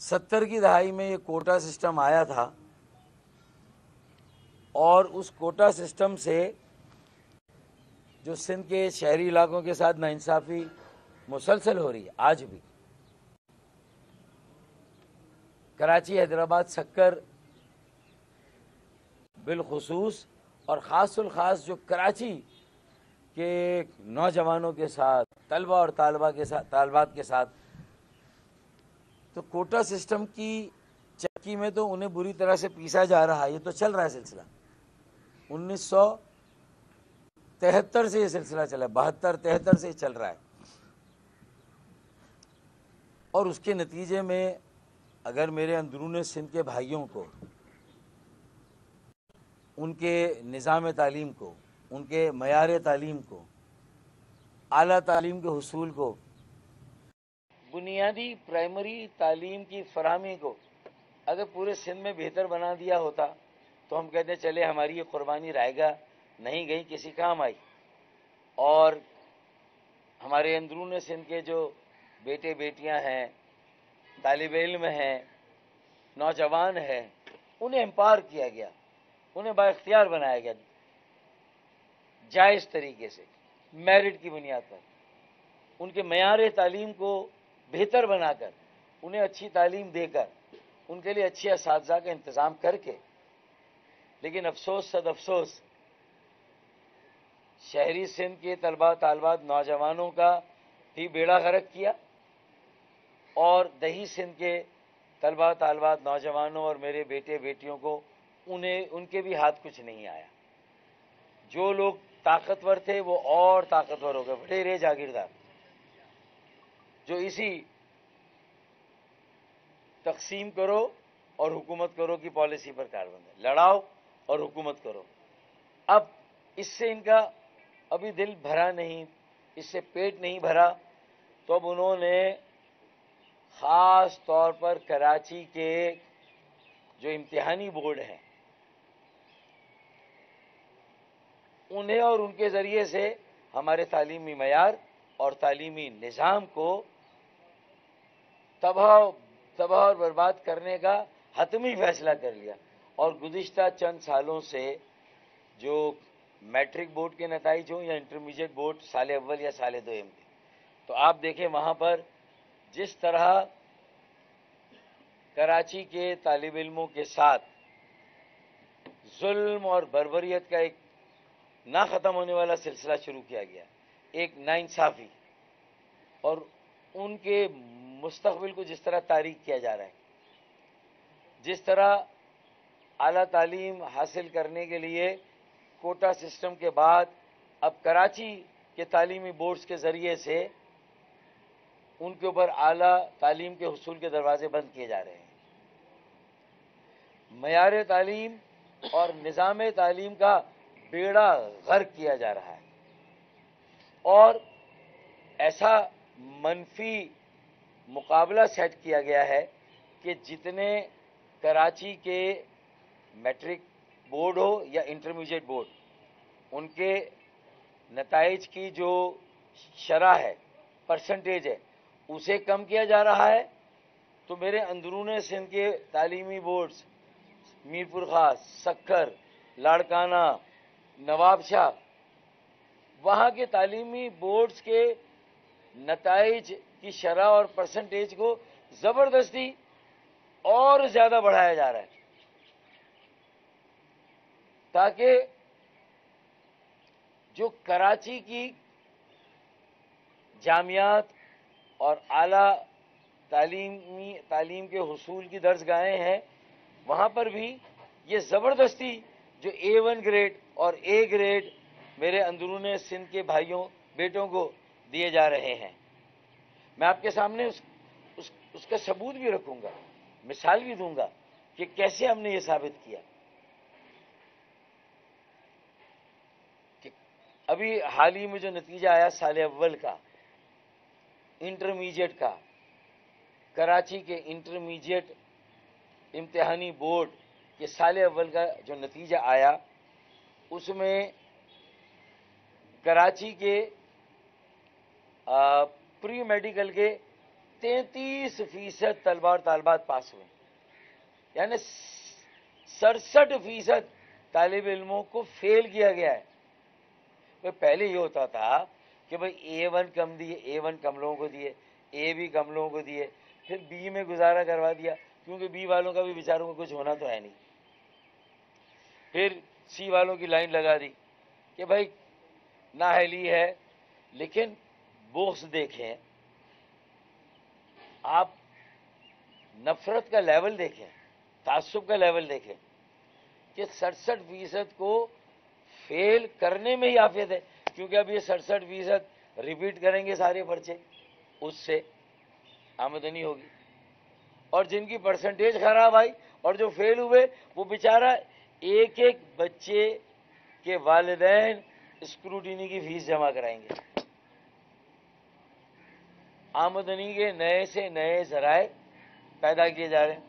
70 کی دہائی میں یہ کوٹا سسٹم آیا تھا اور اس کوٹا سسٹم سے جو سندھ کے شہری علاقوں کے ساتھ ناانصافی مسلسل ہو رہی ہے آج بھی، کراچی، حیدرآباد، سکر بالخصوص، اور خاص الخاص جو کراچی کے نوجوانوں کے ساتھ، طلبہ اور طالبات کے ساتھ، تو کوٹا سسٹم کی چکی میں تو انہیں بری طرح سے پیسا جا رہا ہے۔ یہ تو چل رہا ہے سلسلہ، 1973 سے یہ سلسلہ چلا ہے، 72 73 سے یہ چل رہا ہے، اور اس کے نتیجے میں اگر میرے اندرون سندھ کے بھائیوں کو، ان کے نظام تعلیم کو، ان کے معیار تعلیم کو، اعلیٰ تعلیم کے حصول کو، بنیادی پرائمری تعلیم کی فراہمی کو اگر پورے سندھ میں بہتر بنا دیا ہوتا تو ہم کہتے ہیں چلے ہماری یہ قربانی رائے گا نہیں گئی، کسی کام آئی، اور ہمارے اندرون سندھ کے جو بیٹے بیٹیاں ہیں، طالب علم ہیں، نوجوان ہیں، انہیں امپاور کیا گیا، انہیں بااختیار بنایا گیا جائز طریقے سے، میرٹ کی بنیاد پر، ان کے معیار تعلیم کو بہتر بنا کر، انہیں اچھی تعلیم دے کر، ان کے لیے اچھے اساتذہ کا انتظام کر کے۔ لیکن افسوس صد افسوس، شہری سندھ کے طلبہ طالبات نوجوانوں کا بھی بیڑا غرق کیا، اور دیہی سندھ کے طلبہ طالبات نوجوانوں اور میرے بیٹے بیٹیوں کو ان کے بھی ہاتھ کچھ نہیں آیا۔ جو لوگ طاقتور تھے وہ اور طاقتور ہو گئے، وڈیرے جاگیردار، جو اسی تقسیم کرو اور حکومت کرو کی پالیسی پر کاربند ہے، لڑاؤ اور حکومت کرو۔ اب اس سے ان کا ابھی دل بھرا نہیں، اس سے پیٹ نہیں بھرا، تو اب انہوں نے خاص طور پر کراچی کے جو امتحانی بورڈ ہیں انہیں اور ان کے ذریعے سے ہمارے تعلیمی معیار اور تعلیمی نظام کو تباہ اور برباد کرنے کا حتمی فیصلہ کر لیا۔ اور گزشتہ چند سالوں سے جو میٹرک بورڈ کے نتائج ہوں یا انٹرمیڈیٹ بورڈ سال اول یا سال دوم کے، تو آپ دیکھیں وہاں پر جس طرح کراچی کے طالب علموں کے ساتھ ظلم اور بربریت کا ایک نہ ختم ہونے والا سلسلہ شروع کیا گیا، ایک ناانصافی، اور ان کے مستقبل کو جس طرح تاریک کیا جا رہا ہے، جس طرح اعلیٰ تعلیم حاصل کرنے کے لیے کوٹا سسٹم کے بعد اب کراچی کے تعلیمی بورڈز کے ذریعے سے ان کے اوپر اعلیٰ تعلیم کے حصول کے دروازے بند کیے جا رہے ہیں، معیار تعلیم اور نظام تعلیم کا بیڑا غرق کیا جا رہا ہے، اور ایسا منفی مقابلہ سیٹ کیا گیا ہے کہ جتنے کراچی کے میٹرک بورڈ ہو یا انٹرمیڈیٹ بورڈ، ان کے نتائج کی جو شرح ہے، پرسنٹیج ہے، اسے کم کیا جا رہا ہے، تو میرے اندرون سندھ کے تعلیمی بورڈز میرپور خاص، سکر، لاڑکانہ، نواب شاہ، وہاں کے تعلیمی بورڈز کے نتائج کی شرح اور پرسنٹیج کو زبردستی اور زیادہ بڑھایا جا رہا ہے، تاکہ جو کراچی کی جامعات اور اعلیٰ تعلیم کے حصول کی درسگاہیں ہیں، وہاں پر بھی یہ زبردستی جو A1 گریڈ اور A گریڈ میرے اندرون سندھ کے بھائیوں بیٹوں کو دیے جا رہے ہیں۔ میں آپ کے سامنے اس کا ثبوت بھی رکھوں گا، مثال بھی دوں گا کہ کیسے ہم نے یہ ثابت کیا کہ ابھی حال ہی میں جو نتیجہ آیا سال اول کا انٹرمیڈیٹ کا، کراچی کے انٹرمیڈیٹ امتحانی بورڈ کے سال اول کا جو نتیجہ آیا، اس میں کراچی کے پری میڈیکل کے 33% طلبہ اور طالبات پاس ہوئے، یعنی 67% طالب علموں کو فیل کیا گیا ہے۔ پہلے یہ ہوتا تھا کہ بھئی A1 کم دیے، A1 کم لوگوں کو دیے، A بھی کم لوگوں کو دیے، پھر B میں گزارا کروا دیا، کیونکہ B والوں کا بھی بیچاروں کو کچھ ہونا تو ہے نہیں، پھر C والوں کی لائن لگا دی کہ بھائی نااہلی ہے۔ لیکن بغض دیکھیں آپ، نفرت کا لیول دیکھیں، تعصب کا لیول دیکھیں کہ 67% کو فیل کرنے میں ہی عافیت ہے، کیونکہ اب یہ 67% ریپیٹ کریں گے سارے پرچے، اس سے آمدنی ہوگی، اور جن کی پرسنٹیج خراب آئی اور جو فیل ہوئے وہ بیچارہ ایک ایک بچے کے والدین اسکروٹینی کی فیس جمع کرائیں گے۔ آمدنی کے نئے سے نئے ذرائع پیدا کیے جا رہے ہیں۔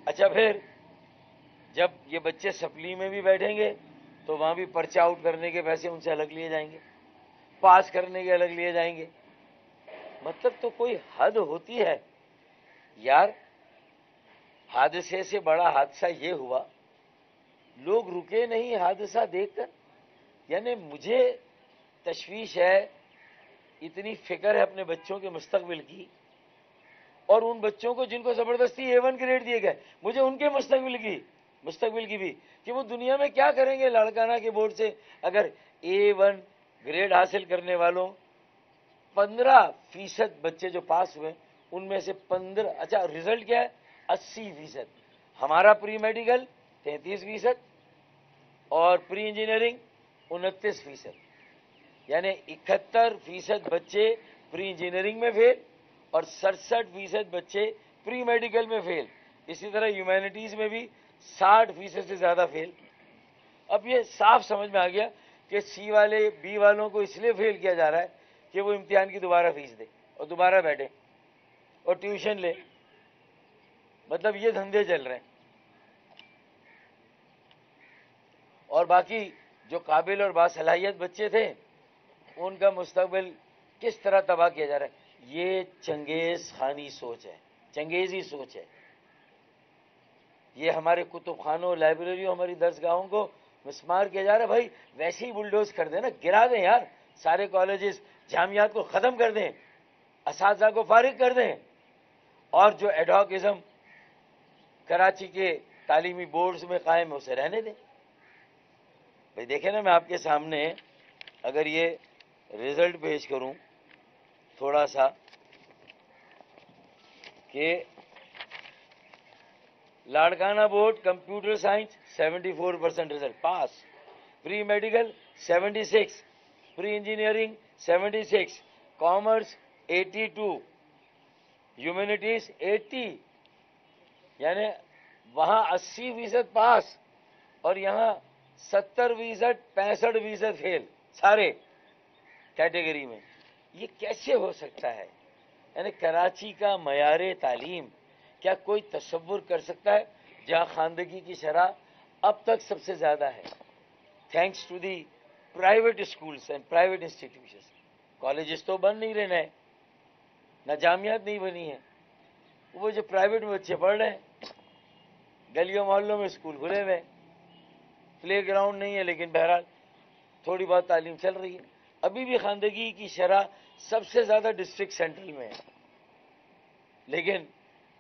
اچھا، پھر جب یہ بچے سپلی میں بھی بیٹھیں گے تو وہاں بھی پرچہ آؤٹ کرنے کے پیسے ان سے الگ لیے جائیں گے، پاس کرنے کے الگ لیے جائیں گے۔ مطلب تو کوئی حد ہوتی ہے یار۔ حادثے سے بڑا حادثہ یہ ہوا، لوگ رکے نہیں حادثہ دیکھ کر۔ یعنی مجھے تشویش ہے، اتنی فکر ہے اپنے بچوں کے مستقبل کی، اور ان بچوں کو جن کو زبردستی A1 گریڈ دیے گئے، مجھے ان کے مستقبل کی بھی، کہ وہ دنیا میں کیا کریں گے لاڑکانہ کے بورڈ سے، اگر A1 گریڈ حاصل کرنے والوں 15% بچے جو پاس ہوئے ان میں سے 15، اچھا رزلٹ کیا ہے 80%، ہمارا پری میڈیکل 33% اور پری انجینئرنگ 29%، یعنی 71% بچے پری انجینئرنگ میں فیل اور 67% بچے پری میڈیکل میں فیل۔ اسی طرح ہیومینٹیز میں بھی 60% سے زیادہ فیل۔ اب یہ صاف سمجھ میں آ گیا کہ C والے B والوں کو اس لیے فیل کیا جا رہا ہے کہ وہ امتحان کی دوبارہ فیس دے اور دوبارہ بیٹھے اور ٹیوشن لے، مطلب یہ دھندے چل رہے ہیں۔ اور باقی جو قابل اور باصلاحیت بچے تھے ان کا مستقبل کس طرح تباہ کیا جا رہا ہے۔ یہ چنگیز خانی سوچ ہے، چنگیزی سوچ ہے۔ یہ ہمارے کتب خانوں، لائبریریوں، ہماری درسگاہوں کو مسمار کیا جا رہا ہے۔ بھائی ویسے ہی بلڈوز کر دیں نا، گرا دیں یار، سارے کالجز جامعات کو ختم کر دیں، اساتذہ کو فارغ کر دیں، اور جو ایڈہاکزم کراچی کے تعلیمی بورڈز میں قائم ہے اسے رہنے دیں۔ بھائی دیکھیں نا، میں آپ کے سامنے اگر یہ رزلٹ پیش کروں تھوڑا سا، کہ Larkana board computer science 74% result pass, pre medical 76، pre engineering 76، commerce 82، humanities 80، یعنی وہاں 80% پاس اور یہاں 70%، 65% فیل، سارے کیٹیگری میں۔ یہ کیسے ہو سکتا ہے؟ یعنی کراچی کا معیار تعلیم کیا کوئی تصور کر سکتا ہے جہاں خواندگی کی شرح اب تک سب سے زیادہ ہے، thanks to the private schools and private institutions. Colleges تو بن نہیں رہے، نہ جامعات نہیں بنی ہیں، وہ جو پرائیویٹ میں بچے پڑھ رہے ہیں، گلیوں محلوں میں اسکول کھلے ہوئے، پلے گراؤنڈ نہیں ہے، لیکن بہرحال تھوڑی بہت تعلیم چل رہی ہے۔ ابھی بھی خواندگی کی شرح سب سے زیادہ ڈسٹرکٹ سینٹرل میں ہے، لیکن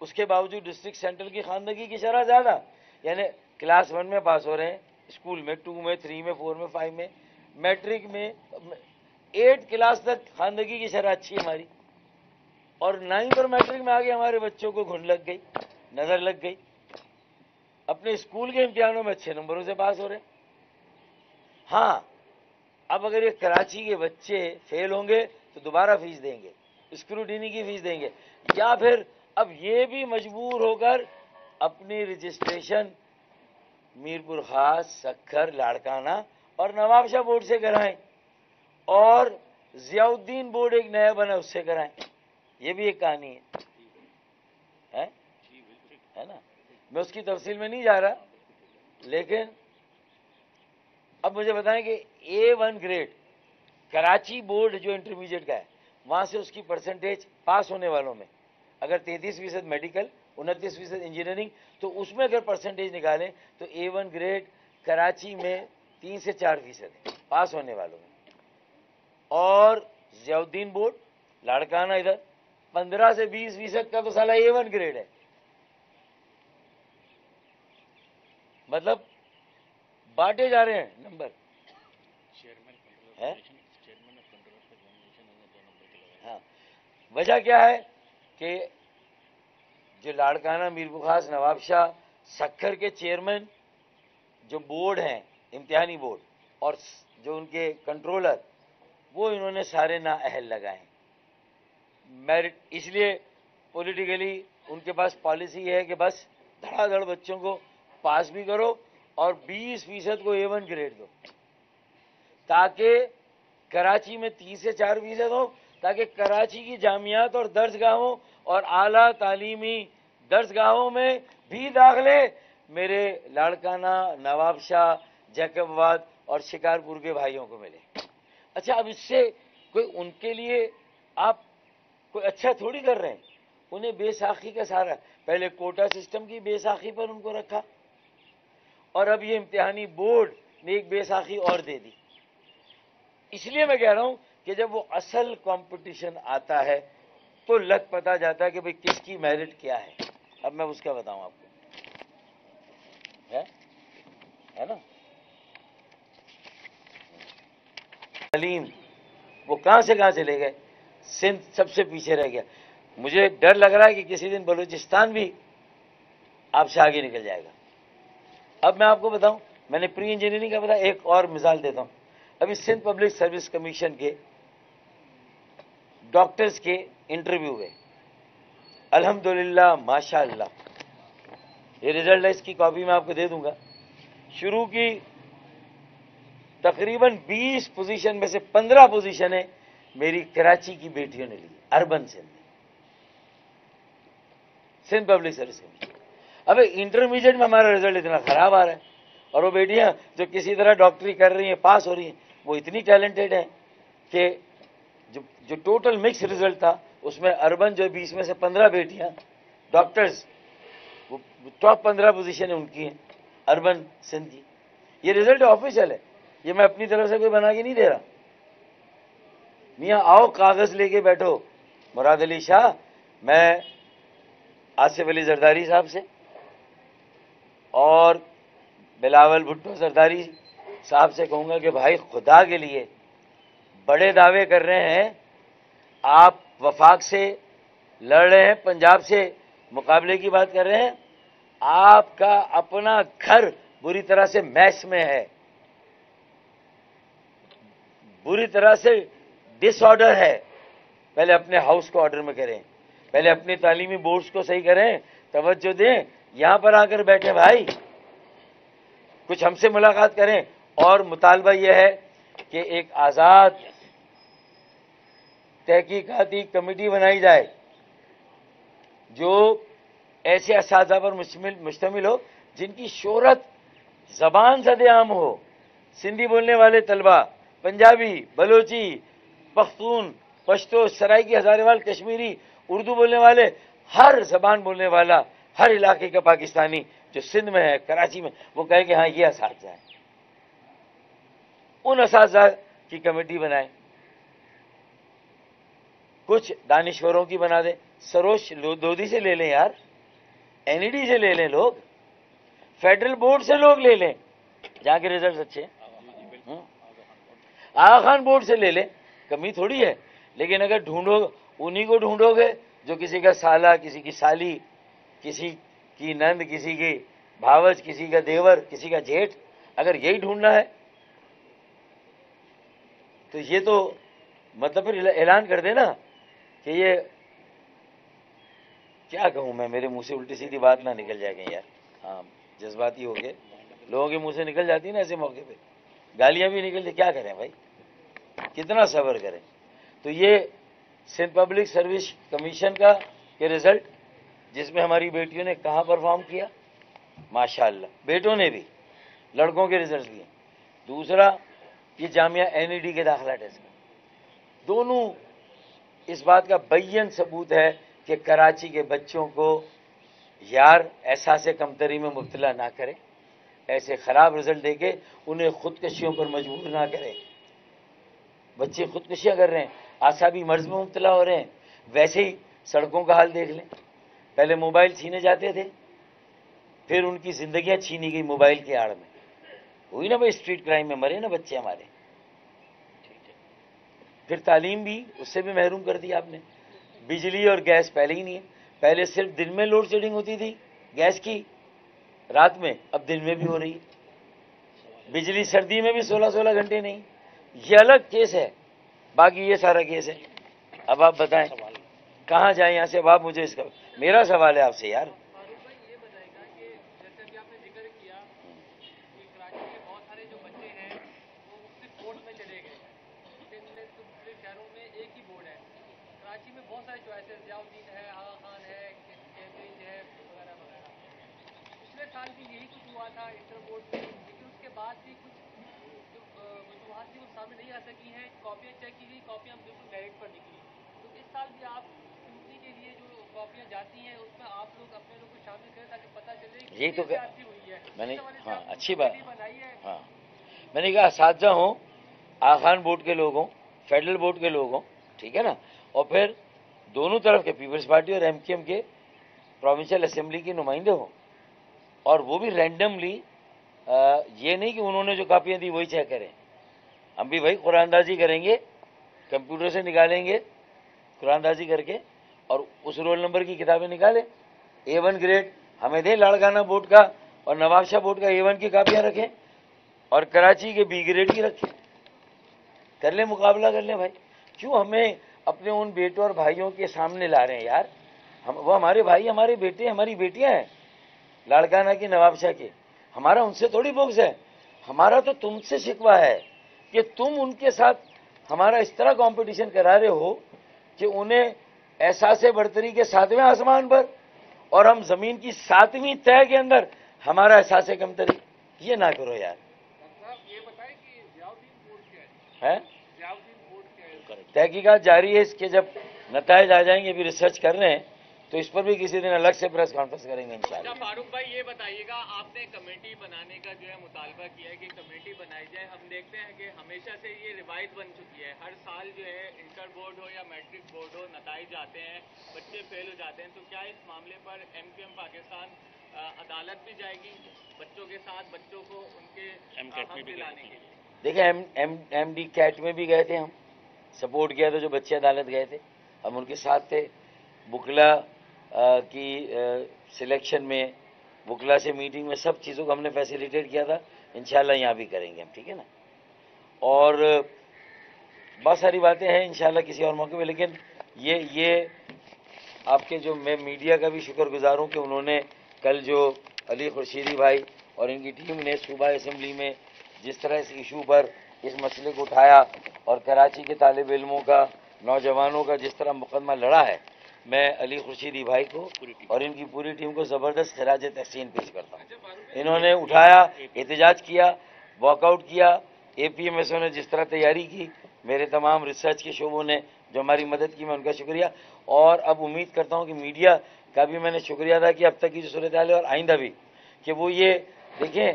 اس کے باوجود ڈسٹرکٹ سینٹرل کی خواندگی کی شرح زیادہ، یعنی کلاس 1 میں پاس ہو رہے ہیں اسکول میں، 2 میں، 3 میں، 4 میں، 5 میں، میٹرک میں 8 کلاس تک خواندگی کی شرح اچھی ہماری، اور 9 اور میٹرک میں آگے ہمارے بچوں کو گھن لگ گئی، نظر لگ گئی، اپنے اسکول کے امتحانوں میں اچھے نمبروں سے پاس ہو رہے ہیں۔ ہاں، اب اگر یہ کراچی کے بچے فیل ہوں گے تو دوبارہ فیس دیں گے، اسکروٹینی کی فیس دیں گے، یا پھر اب یہ بھی مجبور ہو کر اپنی رجسٹریشن میرپور خاص، سکھر، لاڑکانہ اور نواب شاہ بورڈ سے کرائیں، اور ضیاء الدین بورڈ ایک نیا بنا اس سے کرائیں۔ یہ بھی ایک کہانی ہے نا، میں اس کی تفصیل میں نہیں جا رہا، لیکن اب مجھے بتائیں کہ A1 گریڈ کراچی بورڈ جو انٹرمیڈیٹ کا ہے، وہاں سے اس کی پرسنٹیج پاس ہونے والوں میں اگر 33% میڈیکل، 29% انجینئرنگ، تو اس میں اگر پرسنٹیج نکالیں تو A1 گریڈ کراچی میں 3 سے 4% ہے پاس ہونے والوں میں. اور ضیاء الدین بورڈ لاڑکانہ ادھر 15 سے 20% کا تو سالہ A1 گریڈ ہے. مطلب بانٹے جا رہے ہیں نمبر. ہاں، وجہ کیا ہے کہ جو لاڑکانہ، میر بخاص، نواب شاہ، سکھر کے چیئرمین جو بورڈ ہیں امتحانی بورڈ اور جو ان کے کنٹرولر، وہ انہوں نے سارے نااہل لگائے ہیں میرٹ. اس لیے پولیٹیکلی ان کے پاس پالیسی ہے کہ بس دھڑا دھڑ بچوں کو پاس بھی کرو اور 20% کو A1 گریڈ دو، تاکہ کراچی میں 3 سے 4% ہو، تاکہ کراچی کی جامعات اور درسگاہوں اور اعلیٰ تعلیمی درسگاہوں میں بھی داخلے میرے لاڑکانہ، نواب شاہ، جیکب آباد اور شکارپور کے بھائیوں کو ملے. اچھا، اب اس سے کوئی ان کے لیے آپ کوئی اچھا تھوڑی کر رہے ہیں. انہیں بے ساخی کا سہارا، پہلے کوٹا سسٹم کی بے ساخی پر ان کو رکھا، اور اب یہ امتحانی بورڈ نے ایک بے ساخی اور دے دی. اس لیے میں کہہ رہا ہوں کہ جب وہ اصل کمپٹیشن آتا ہے تو لگ پتا جاتا ہے کہ بھئی کس کی میرٹ کیا ہے. اب میں اس کا بتاؤں آپ کو، ہے نا. تعلیم وہ کہاں سے کہاں چلے گئے، سندھ سب سے پیچھے رہ گیا. مجھے ڈر لگ رہا ہے کہ کسی دن بلوچستان بھی آپ سے آگے نکل جائے گا. اب میں آپ کو بتاؤں، میں نے پری انجینئرنگ کا بتایا، ایک اور مثال دیتا ہوں. ابھی سندھ پبلک سروس کمیشن کے ڈاکٹرز کے انٹرویو ہوئے، الحمدللہ ماشاءاللہ. یہ رزلٹ ہے، اس کی کاپی میں آپ کو دے دوں گا. شروع کی تقریباً 20 پوزیشن میں سے 15 پوزیشنیں میری کراچی کی بیٹیوں نے لی، urban Sindh public service commission. اب انٹرمیڈیٹ میں ہمارا رزلٹ اتنا خراب آ رہا ہے، اور وہ بیٹیاں جو کسی طرح ڈاکٹری کر رہی ہیں، پاس ہو رہی ہیں، وہ اتنی ٹیلنٹڈ ہیں کہ جو ٹوٹل مکس رزلٹ تھا اس میں اربن جو 20 میں سے 15 بیٹیاں ڈاکٹرز، وہ ٹاپ 15 پوزیشنیں ان کی ہیں اربن سندھ کی. یہ رزلٹ آفیشیل ہے، یہ میں اپنی طرف سے کوئی بنا کے نہیں دے رہا. میاں آؤ کاغذ لے کے بیٹھو. مراد علی شاہ، میں آصف علی زرداری صاحب سے اور بلاول بھٹو زرداری صاحب سے کہوں گا کہ بھائی خدا کے لیے بڑے دعوے کر رہے ہیں، آپ وفاق سے لڑ رہے ہیں، پنجاب سے مقابلے کی بات کر رہے ہیں، آپ کا اپنا گھر بری طرح سے میس میں ہے، بری طرح سے ڈس آرڈر ہے. پہلے اپنے ہاؤس کو آرڈر میں کریں، پہلے اپنی تعلیمی بورڈز کو صحیح کریں، توجہ دیں. یہاں پر آ کر بیٹھے بھائی، کچھ ہم سے ملاقات کریں. اور مطالبہ یہ ہے کہ ایک آزاد تحقیقاتی کمیٹی بنائی جائے جو ایسے اساتذہ پر مشتمل ہو جن کی شہرت زبان زد عام ہو. سندھی بولنے والے طلبہ، پنجابی، بلوچی، پختون، پشتو، سرائکی، ہزارے کشمیری، اردو بولنے والے، ہر زبان بولنے والا، ہر علاقے کا پاکستانی جو سندھ میں ہے، کراچی میں، وہ کہے کہ ہاں یہ اساتذہ ہیں. ان اساتذہ کی کمیٹی بنائیں، کچھ دانشوروں کی بنا دیں. سروش لودھی سے لے لیں یار، NED سے لے لیں، لوگ فیڈرل بورڈ سے لوگ لے لیں جہاں کے ریزلٹس اچھے ہیں. آغا خان بورڈ سے لے لیں، کمی تھوڑی ہے. لیکن اگر ڈھونڈو، انہی کو ڈھونڈو گے جو کسی کا سالہ، کسی کی سالی، کسی کی نند، کسی کی بھاوج، کسی کا دیور، کسی کا جیٹھ. اگر یہی ڈھونڈنا ہے تو یہ تو مطلب پھر اعلان کر دے نا کہ یہ کیا کہوں میں، میرے منہ سے الٹی سیدھی بات نہ نکل جائے گی یار. ہاں، جذباتی ہو گئے، لوگوں کے منہ سے نکل جاتی ہے نا ایسے موقع پہ، گالیاں بھی نکلتی. کیا کریں بھائی، کتنا صبر کریں. تو یہ سندھ پبلک سروس کمیشن کا کے رزلٹ، جس میں ہماری بیٹیوں نے کہاں پرفارم کیا، ماشاءاللہ، بیٹوں نے بھی، لڑکوں کے رزلٹ دیے. دوسرا یہ جامعہ NED کے داخلہ ٹیسٹ کا، دونوں اس بات کا بین ثبوت ہے کہ کراچی کے بچوں کو یار احساس کمتری میں مبتلا نہ کرے، ایسے خراب رزلٹ دے کے انہیں خودکشیوں پر مجبور نہ کرے۔ بچے خودکشیاں کر رہے ہیں، اعصابی مرض میں مبتلا ہو رہے ہیں۔ ویسے ہی سڑکوں کا حال دیکھ لیں، پہلے موبائل چھینے جاتے تھے، پھر ان کی زندگیاں چھینی گئی موبائل کی آڑ میں، ہوئی نا بھائی، اسٹریٹ کرائم میں مرے نا بچے ہمارے۔ پھر تعلیم بھی، اس سے بھی محروم کر دی آپ نے۔ بجلی اور گیس پہلے ہی نہیں ہے، پہلے صرف دن میں لوڈ شیڈنگ ہوتی تھی گیس کی، رات میں، اب دن میں بھی ہو رہی ہے۔ بجلی سردی میں بھی 16 گھنٹے نہیں، یہ الگ کیس ہے، باقی یہ سارا کیس ہے۔ اب آپ بتائیں کہاں جائیں یہاں سے؟ اب آپ مجھے اس کا، میرا سوال ہے آپ سے یار۔ فاروق بھائی یہ بتائے گا کہ جیسے ابھی آپ نے ذکر کیا کہ کراچی کے بہت سارے جو بچے ہیں وہ مختلف بورڈ میں چلے گئے ہیں، سندھ میں تو مختلف شہروں میں ایک ہی بورڈ ہے، کراچی میں بہت سارے چوائسیز، ضیاء الدین ہے، آغا خان ہے، کیمبرج ہے، وغیرہ وغیرہ۔ پچھلے سال بھی یہی کچھ ہوا تھا انٹر بورڈ میں، لیکن اس کے بعد بھی کچھ جو وجوہات تھی وہ سامنے نہیں آ سکی ہیں، کاپیاں چیک کی گئی، کاپیاں بالکل میرٹ پر نکلی۔ تو اس سال بھی آپ اسکروٹنی کے لیے جو کاپیاں جاتی ہیں اس میں آپ لوگ اپنے لوگ کو شامل کریں تاکہ پتہ چلے کہ یہی تو زیادتی ہوئی ہے۔ میں نے، اس حوالے سے ہاں آپ نے اچھی بات، کمیٹی بنائی ہے؟ ہاں میں نے کہا اساتذہ ہوں، آخان بورڈ کے لوگ ہوں، فیڈرل بورڈ کے لوگ ہوں، ٹھیک ہے نا، اور پھر دونوں طرف کے پیپلز پارٹی اور MQM کے پروونشل اسمبلی کے نمائندے ہوں، اور وہ بھی رینڈملی، یہ نہیں کہ انہوں نے جو کاپیاں دی وہی چیک کریں۔ ہم بھی بھائی قرآن اندازی کریں گے، کمپیوٹر سے نکالیں گے قرآن اندازی کر کے، اور اس رول نمبر کی کتابیں نکالیں، A1 گریڈ ہمیں دیں لاڑکانہ بورڈ کا اور نواب شاہ بورڈ کا A1 کی کاپیاں رکھیں، اور کراچی کے B گریڈ کی رکھیں، کر لیں، مقابلہ کر لیں بھائی۔ کیوں ہمیں اپنے ان بیٹوں اور بھائیوں کے سامنے لا رہے ہیں یار؟ وہ ہمارے بھائی، ہمارے بیٹے، ہماری بیٹیاں ہیں، لاڑکانہ کی، نواب شاہ کے، ہمارا ان سے تھوڑی بغض ہے، ہمارا تو تم سے شکوہ ہے کہ تم ان کے ساتھ ہمارا اس طرح کمپٹیشن کرا رہے ہو کہ انہیں احساس برتری کے 7ویں آسمان پر، اور ہم زمین کی 7ویں تہہ کے اندر ہمارا احساس کمتری۔ یہ نہ کرو یار۔ صاحب یہ بتائیں کہ ضیاء الدین بورڈ کیا ہے ضیاء الدین بورڈ کیا ہے؟ تحقیقات جاری ہے، اس کے جب نتائج آ جائیں گے، بھی ریسرچ کر رہے ہیں، تو اس پر بھی کسی دن الگ سے پریس کانفرنس کریں گے انشاءاللہ۔ اچھا فاروق بھائی یہ بتائیے گا، آپ نے کمیٹی بنانے کا جو ہے مطالبہ کیا ہے کہ کمیٹی بنائی جائے، ہم دیکھتے ہیں کہ ہمیشہ سے یہ روایت بن چکی ہے، ہر سال جو ہے انٹر بورڈ ہو یا میٹرک بورڈ ہو، نتائج آتے ہیں، بچے فیل ہو جاتے ہیں، تو کیا اس معاملے پر MQM پاکستان عدالت بھی جائے گی بچوں کے ساتھ، بچوں کو ان کے حق دلانے کے لیے؟ دیکھیں MD کیٹ میں بھی گئے تھے، ہم سپورٹ کیا تھا، جو بچے عدالت گئے تھے ہم ان کے ساتھ تھے، بکلا کی سلیکشن میں، بکلا سے میٹنگ میں، سب چیزوں کو ہم نے فیسیلیٹیٹ کیا تھا، انشاءاللہ یہاں بھی کریں گے ہم، ٹھیک ہے نا۔ اور بہت ساری باتیں ہیں انشاءاللہ کسی اور موقع پہ، لیکن یہ آپ کے جو، میں میڈیا کا بھی شکر گزار ہوں کہ انہوں نے کل جو علی خورشیدی بھائی اور ان کی ٹیم نے صوبہ اسمبلی میں جس طرح اس ایشو پر اس مسئلے کو اٹھایا، اور کراچی کے طالب علموں کا، نوجوانوں کا جس طرح مقدمہ لڑا ہے، میں علی خورشیدی بھائی کو اور ان کی پوری ٹیم کو زبردست خراج تحسین پیش کرتا ہوں۔ انہوں نے اٹھایا، احتجاج کیا، واک آؤٹ کیا، APMSO نے جس طرح تیاری کی، میرے تمام ریسرچ کے شعبوں نے جو ہماری مدد کی، میں ان کا شکریہ، اور اب امید کرتا ہوں کہ میڈیا کا بھی میں نے شکریہ ادا کیا اب تک کی جو صورتحال ہے، اور آئندہ بھی، کہ وہ یہ دیکھیں،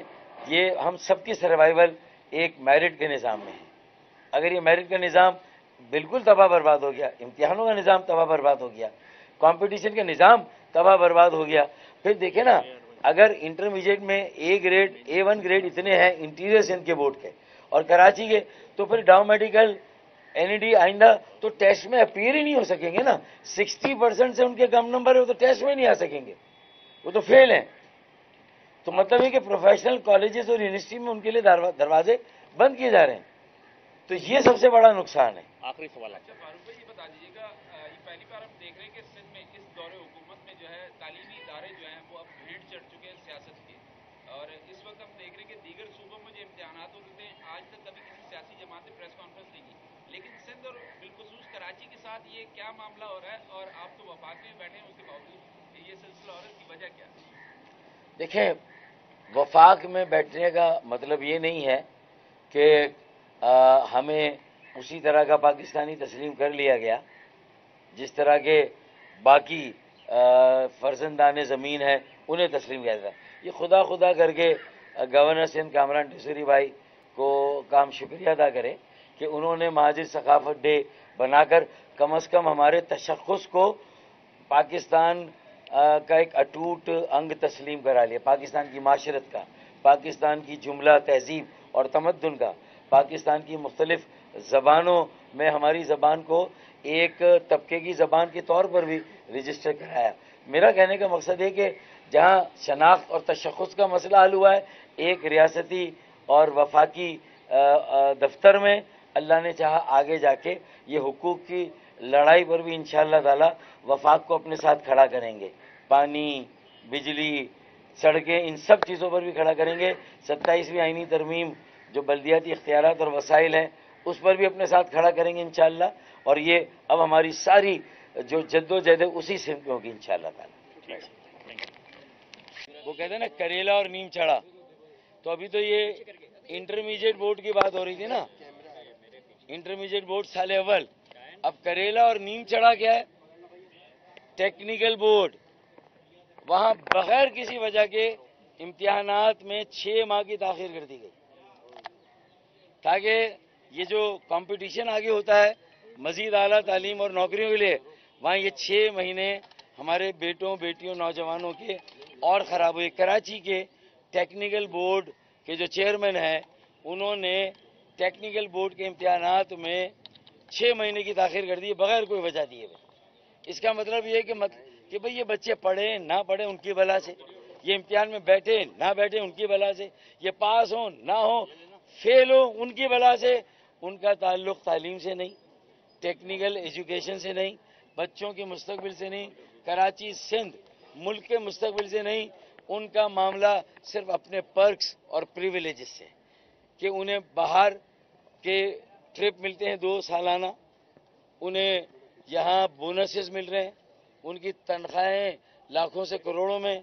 یہ ہم سب کی سروائیول ایک میرٹ کے نظام میں ہے۔ اگر یہ میرٹ کا نظام بالکل تباہ برباد ہو گیا، امتحانوں کا نظام تباہ برباد ہو گیا، کمپٹیشن کا نظام تباہ برباد ہو گیا، پھر دیکھیں نا، اگر انٹرمیڈیٹ میں A گریڈ، A1 گریڈ اتنے ہیں انٹیریئر سندھ کے بورڈ کے اور کراچی کے، تو پھر ڈاؤ میڈیکل، NED آئندہ تو ٹیسٹ میں اپیئر ہی نہیں ہو سکیں گے نا۔ 60% سے ان کے کم نمبر ہے، وہ تو ٹیسٹ میں نہیں آ سکیں گے، وہ تو فیل ہیں۔ تو مطلب ہے کہ پروفیشنل کالجز اور یونیورسٹی میں ان کے لیے دروازے بند کیے جا رہے ہیں، تو یہ سب سے بڑا نقصان ہے۔ آخری سوال ہے فاروق بھائی، یہ بتا دیجیے گا، یہ پہلی بار ہم دیکھ رہے ہیں کہ سندھ میں اس دور حکومت میں جو ہے تعلیمی ادارے جو ہیں وہ اب بھیڑ چڑھ چکے ہیں سیاست کے، اور اس وقت ہم دیکھ رہے ہیں کہ دیگر صوبوں میں جو امتحانات ہوتے تھے آج تک کبھی کسی سیاسی جماعت نے پریس کانفرنس نہیں کی، لیکن سندھ اور بالخصوص کراچی کے ساتھ یہ کیا معاملہ ہو رہا ہے، اور آپ تو وفاق میں بیٹھے ہیں اس کے باوجود یہ سلسلہ ہو رہا ہے، اس کی وجہ کیا ہے؟ دیکھیں، وفاق میں بیٹھنے کا مطلب یہ نہیں ہے کہ ہمیں اسی طرح کا پاکستانی تسلیم کر لیا گیا جس طرح کے باقی فرزندان زمین ہیں انہیں تسلیم کیا جاتا ہے. یہ خدا خدا کر کے گورنر سندھ کامران ٹیسوری بھائی کو کام شکریہ ادا کرے کہ انہوں نے مہاجر ثقافت ڈے بنا کر کم از کم ہمارے تشخص کو پاکستان کا ایک اٹوٹ انگ تسلیم کرا لیا، پاکستان کی معاشرت کا، پاکستان کی جملہ تہذیب اور تمدن کا، پاکستان کی مختلف زبانوں میں ہماری زبان کو ایک طبقے کی زبان کے طور پر بھی رجسٹر کرایا. میرا کہنے کا مقصد ہے کہ جہاں شناخت اور تشخص کا مسئلہ حل ہوا ہے، ایک ریاستی اور وفاقی دفتر میں اللہ نے چاہا آگے جا کے یہ حقوق کی لڑائی پر بھی انشاءاللہ تعالی وفاق کو اپنے ساتھ کھڑا کریں گے. پانی، بجلی، سڑکیں، ان سب چیزوں پر بھی کھڑا کریں گے. 27ویں آئینی ترمیم جو بلدیاتی اختیارات اور وسائل ہیں اس پر بھی اپنے ساتھ کھڑا کریں گے انشاءاللہ. اور یہ اب ہماری ساری جو جد و جہد ہے اسی سمت میں ہوگی انشاءاللہ تعالی. وہ کہتے ہیں نا کریلا اور نیم چڑھا، تو ابھی تو یہ انٹرمیڈیٹ بورڈ کی بات ہو رہی تھی نا، انٹرمیڈیٹ بورڈ سال اول. اب کریلا اور نیم چڑھا کیا ہے؟ Technical board. وہاں بغیر کسی وجہ کے امتحانات میں 6 ماہ کی تاخیر کر دی گئی تاکہ یہ جو کمپٹیشن آگے ہوتا ہے مزید اعلیٰ تعلیم اور نوکریوں کے لیے، وہاں یہ 6 مہینے ہمارے بیٹوں بیٹیوں نوجوانوں کے اور خراب ہوئے. کراچی کے ٹیکنیکل بورڈ کے جو چیئرمین ہیں انہوں نے ٹیکنیکل بورڈ کے امتحانات میں 6 مہینے کی تاخیر کر دی بغیر کوئی وجہ دیے. اس کا مطلب یہ ہے کہ بھئی یہ بچے پڑھیں نہ پڑھیں ان کی بلا سے، یہ امتحان میں بیٹھیں نہ بیٹھیں ان کی بلا سے، یہ پاس ہوں نہ ہوں فیل ہوں ان کی بلا سے. ان کا تعلق تعلیم سے نہیں، ٹیکنیکل ایجوکیشن سے نہیں، بچوں کے مستقبل سے نہیں، کراچی سندھ ملک کے مستقبل سے نہیں. ان کا معاملہ صرف اپنے پرکس اور پریویلیجز سے، کہ انہیں باہر کے ٹرپ ملتے ہیں 2 سالانہ، انہیں یہاں بونسز مل رہے ہیں، ان کی تنخواہیں لاکھوں سے کروڑوں میں،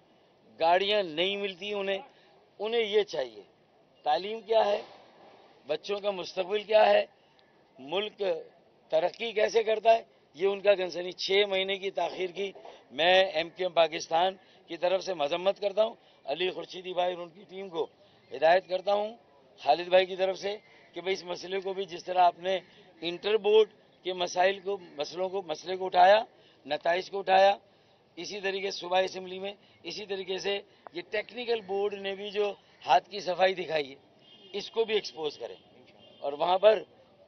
گاڑیاں نہیں ملتی انہیں یہ چاہیے. تعلیم کیا ہے، بچوں کا مستقبل کیا ہے، ملک ترقی کیسے کرتا ہے، یہ ان کا کنسرن. 6 مہینے کی تاخیر کی میں ایم کیو ایم پاکستان کی طرف سے مذمت کرتا ہوں. علی خورشیدی بھائی اور ان کی ٹیم کو ہدایت کرتا ہوں خالد بھائی کی طرف سے کہ بھئی اس مسئلے کو بھی جس طرح آپ نے انٹر بورڈ کے مسئلے کو اٹھایا، نتائج کو اٹھایا، اسی طریقے سے صوبائی اسمبلی میں اسی طریقے سے یہ ٹیکنیکل بورڈ نے بھی جو ہاتھ کی صفائی دکھائی ہے اس کو بھی ایکسپوز کریں اور وہاں پر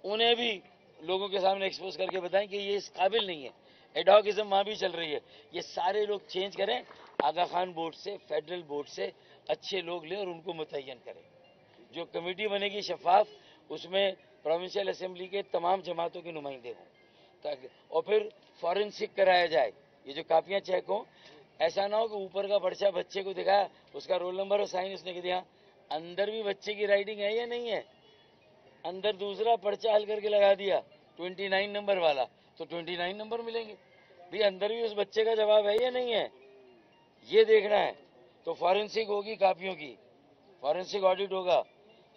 انہیں بھی لوگوں کے سامنے ایکسپوز کر کے بتائیں کہ یہ اس قابل نہیں ہے. ایڈاکزم وہاں بھی چل رہی ہے، یہ سارے لوگ چینج کریں، آغا خان بورڈ سے فیڈرل بورڈ سے اچھے لوگ لیں اور ان کو متعین کریں. جو کمیٹی بنے گی شفاف، اس میں پروونشل اسمبلی کے تمام جماعتوں کے نمائندے ہوں اور پھر فورنسک کرایا جائے. یہ جو کاپیاں چیک ہوں، ایسا نہ ہو کہ اوپر کا پرچہ بچے کو دکھایا، اس کا رول نمبر اور سائن اس نے کہ دیا، اندر بھی بچے کی رائٹنگ ہے یا نہیں ہے، اندر دوسرا پرچہ حل کر کے لگا دیا 29 نمبر والا تو 29 نمبر ملیں گے. بھی اندر بھی اس بچے کا جواب ہے یا نہیں ہے، یہ دیکھنا ہے. تو فورنسک ہوگی کاپیوں کی، فورنسک آڈٹ ہوگا.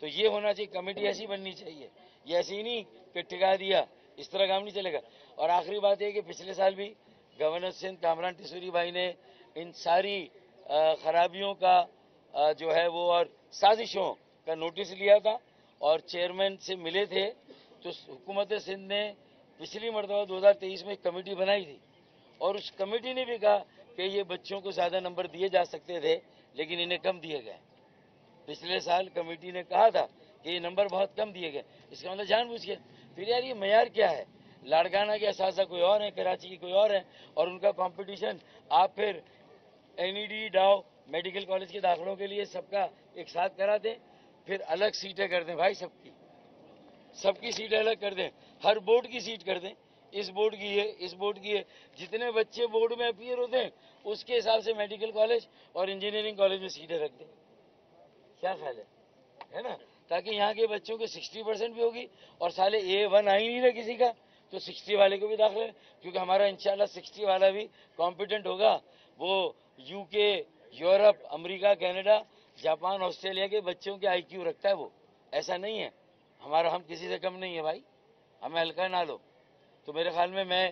تو یہ ہونا چاہیے، کمیٹی ایسی بننی چاہیے، یہ ایسی نہیں کہ ٹکا دیا، اس طرح کام نہیں چلے گا. اور آخری بات یہ کہ پچھلے سال بھی گورنر سندھ کامران ٹیسوری بھائی نے ان ساری خرابیوں کا جو ہے وہ اور سازشوں کا نوٹس لیا تھا اور چیئرمین سے ملے تھے. تو حکومت سندھ نے پچھلی مرتبہ 2023 میں ایک کمیٹی بنائی تھی اور اس کمیٹی نے بھی کہا کہ یہ بچوں کو زیادہ نمبر دیے جا سکتے تھے لیکن انہیں کم دیے گئے. پچھلے سال کمیٹی نے کہا تھا کہ یہ نمبر بہت کم دیے گئے، اس کا مطلب جان بوجھ کے. پھر یار یہ معیار کیا ہے، لاڑکانہ کے اساتذہ کوئی اور ہیں، کراچی کی کوئی اور ہیں اور ان کا کمپٹیشن آپ پھر N E D Dow medical college کے داخلوں کے لیے سب کا ایک ساتھ کرا دیں، پھر الگ سیٹیں کر دیں. بھائی سب کی سیٹیں الگ کر دیں، ہر بورڈ کی سیٹ کر دیں، اس بورڈ کی ہے اس بورڈ کی ہے، جتنے بچے بورڈ میں اپیئر ہوتے ہیں اس کے حساب سے میڈیکل کالج اور انجینئرنگ کالج میں سیٹیں رکھ دیں. کیا خیال ہے نا، تاکہ یہاں کے بچوں کے 60% بھی ہوگی اور سالے A1 آ ہی نہیں رہے کسی کا تو 60 والے کو بھی داخلے، کیونکہ ہمارا انشاءاللہ 60 والا بھی کمپیٹنٹ ہوگا. وہ یو کے، یورپ، امریکہ، کینیڈا، جاپان، آسٹریلیا کے بچوں کے آئی کیو رکھتا ہے. وہ ایسا نہیں ہے ہمارا، ہم کسی سے کم نہیں ہے بھائی، ہمیں ہلکا نہ لو. تو میرے خیال میں